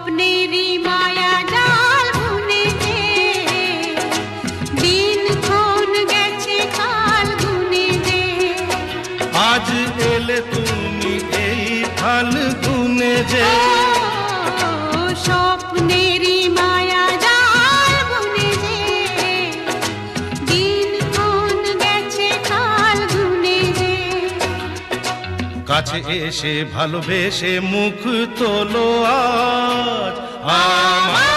স্বপ্নেরই মায়া জাল বুনে যে দিনক্ষণ গেছে কাল গুনে যে। আজ এলে তুমি এই ফাল্গুনে যে, স্বপ্নেরই মায়া জাল বুনে যে দিনক্ষণ গেছে কাল গুনে যে। কাছে এসে ভালোবেসে মুখ তোলো আজ আমার